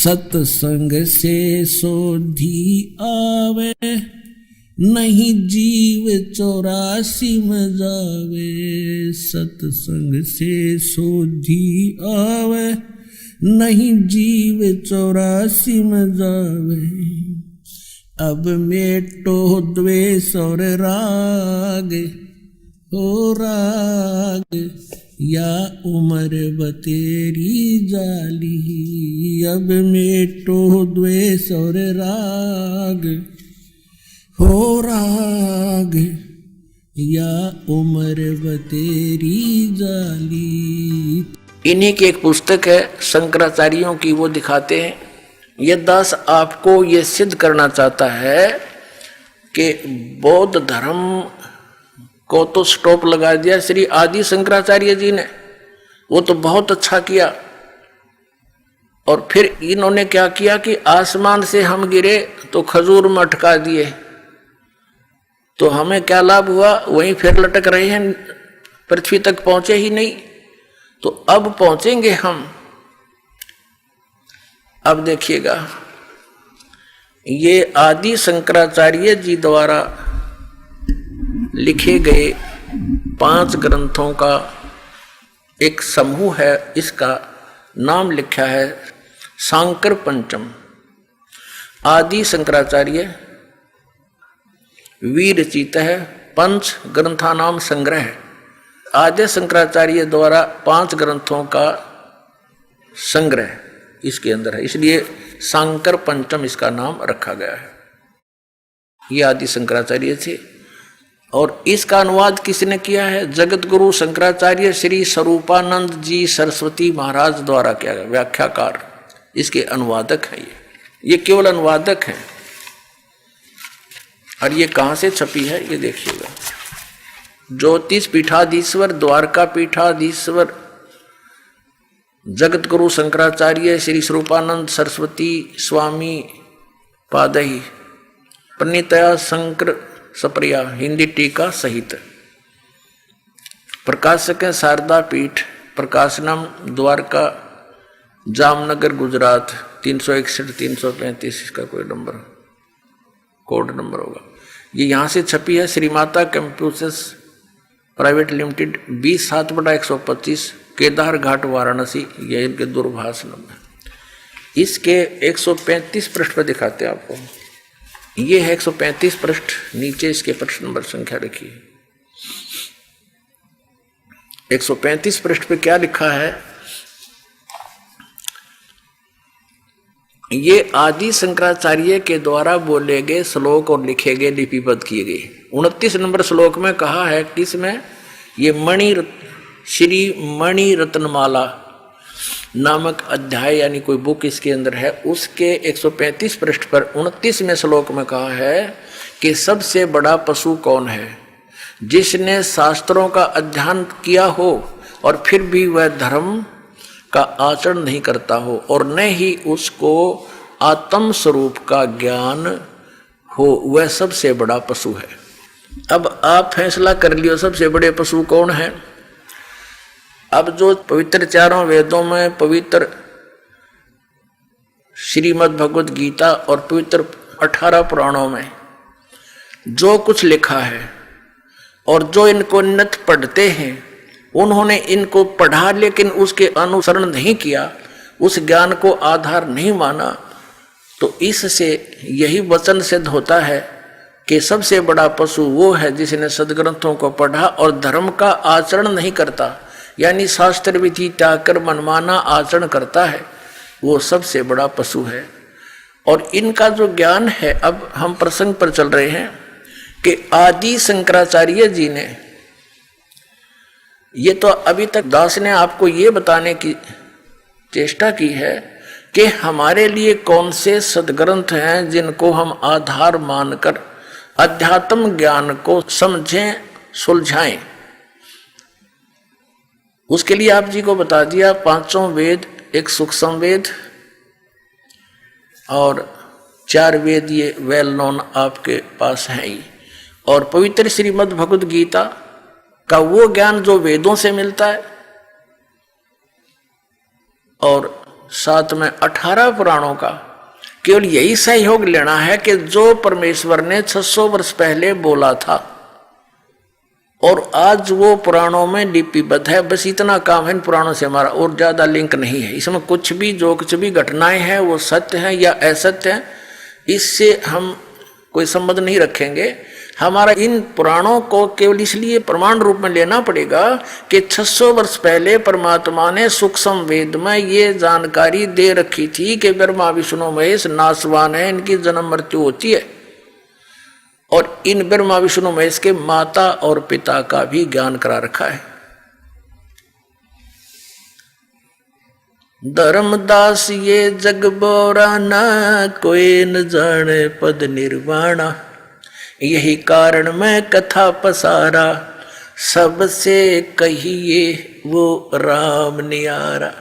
सत्संग से सोधी आवे, नहीं जीव 84 में जावे। सत्संग से सोधी आवे, नहीं जीव 84 में जावे। अब मेटो द्वेष और राग, हो राग या उम्र बतेरी जाली। अब मेटो द्वेष और राग, हो राग या उम्र बतेरी जाली। इन्हीं की एक पुस्तक है शंकराचार्यों की, वो दिखाते हैं। ये दास आपको ये सिद्ध करना चाहता है कि बौद्ध धर्म को तो स्टॉप लगा दिया श्री आदि शंकराचार्य जी ने, वो तो बहुत अच्छा किया। और फिर इन्होंने क्या किया कि आसमान से हम गिरे तो खजूर में अटका दिए, तो हमें क्या लाभ हुआ, वहीं फिर लटक रहे हैं, पृथ्वी तक पहुंचे ही नहीं। तो अब पहुंचेंगे हम। अब देखिएगा, ये आदि शंकराचार्य जी द्वारा लिखे गए 5 ग्रंथों का एक समूह है। इसका नाम लिखा है शांकर पंचम। आदि शंकराचार्य विरचित है, पंच ग्रंथानाम संग्रह। आद्य शंकराचार्य द्वारा 5 ग्रंथों का संग्रह इसके अंदर है, इसलिए शांकर पंचम इसका नाम रखा गया है। ये आदि शंकराचार्य थे। और इसका अनुवाद किसने किया है? जगत गुरु शंकराचार्य श्री स्वरूपानंद जी सरस्वती महाराज द्वारा किया गया, व्याख्याकार, इसके अनुवादक है। ये केवल अनुवादक है। और ये कहाँ से छपी है ये देखिएगा। ज्योतिष पीठाधीश्वर, द्वारका पीठाधीश्वर जगत गुरु शंकराचार्य श्री स्वरूपानंद सरस्वती स्वामी पादही प्रणीतया शंकर सप्रिया, हिंदी टीका सहित। प्रकाशक है शारदा पीठ, प्रकाशनम, द्वारका, जामनगर, गुजरात। 361 335 इसका कोई नंबर, कोड नंबर होगा। ये यहाँ से छपी है। श्रीमाता कंप्यूटर्स प्राइवेट लिमिटेड, 20/7/125, केदार घाट, वाराणसी। ये इनके दूरभाष नंबर। इसके 135 पृष्ठ पर दिखाते हैं आपको। ये है 135 पृष्ठ, नीचे इसके पृष्ठ नंबर संख्या लिखी है। 135 पृष्ठ पे क्या लिखा है? ये आदि शंकराचार्य के द्वारा बोले गए श्लोक और लिखे गए, लिपिबद्ध किए गए। 29 नंबर श्लोक में कहा है, किसमें? ये श्री मणि रत्नमाला नामक अध्याय यानी कोई बुक इसके अंदर है, उसके 135 पृष्ठ पर 29वें श्लोक में कहा है कि सबसे बड़ा पशु कौन है? जिसने शास्त्रों का अध्ययन किया हो और फिर भी वह धर्म का आचरण नहीं करता हो, और न ही उसको आत्म स्वरूप का ज्ञान हो, वह सबसे बड़ा पशु है। अब आप फैसला कर लियो सबसे बड़े पशु कौन है। अब जो पवित्र 4 वेदों में, पवित्र श्रीमद् भगवद गीता और पवित्र 18 पुराणों में जो कुछ लिखा है, और जो इनको नित पढ़ते हैं, उन्होंने इनको पढ़ा लेकिन उसके अनुसरण नहीं किया, उस ज्ञान को आधार नहीं माना, तो इससे यही वचन सिद्ध होता है कि सबसे बड़ा पशु वो है जिसने सदग्रंथों को पढ़ा और धर्म का आचरण नहीं करता, यानी शास्त्र विधि त्याग कर मनमाना आचरण करता है, वो सबसे बड़ा पशु है। और इनका जो ज्ञान है, अब हम प्रसंग पर चल रहे हैं कि आदि शंकराचार्य जी ने, ये तो अभी तक दास ने आपको ये बताने की चेष्टा की है कि हमारे लिए कौन से सदग्रंथ हैं जिनको हम आधार मानकर अध्यात्म ज्ञान को समझें, सुलझाएं। उसके लिए आप जी को बता दिया 5 वेद, एक सूक्ष्म वेद और 4 वेद, ये वेल नोन आपके पास हैं ही। और पवित्र श्रीमद् भगवद गीता का वो ज्ञान जो वेदों से मिलता है, और साथ में 18 पुराणों का केवल यही सहयोग लेना है कि जो परमेश्वर ने 600 वर्ष पहले बोला था और आज वो पुराणों में लिपिबद्ध है। बस इतना काम है इन पुराणों से हमारा, और ज्यादा लिंक नहीं है। इसमें कुछ भी जो कुछ भी घटनाएं हैं वो सत्य हैं या असत्य हैं, इससे हम कोई संबंध नहीं रखेंगे। हमारा इन पुराणों को केवल इसलिए प्रमाण रूप में लेना पड़ेगा कि 600 वर्ष पहले परमात्मा ने सूक्ष्म वेद में ये जानकारी दे रखी थी कि ब्रह्मा विष्णु महेश नाशवान है, इनकी जन्म मृत्यु होती है, और इन ब्रह्मा विष्णु महेश के माता और पिता का भी ज्ञान करा रखा है। धर्मदास ये जग बोराना, कोई न जाने पद निर्वाणा, यही कारण मैं कथा पसारा, सबसे कहिए वो राम नियारा।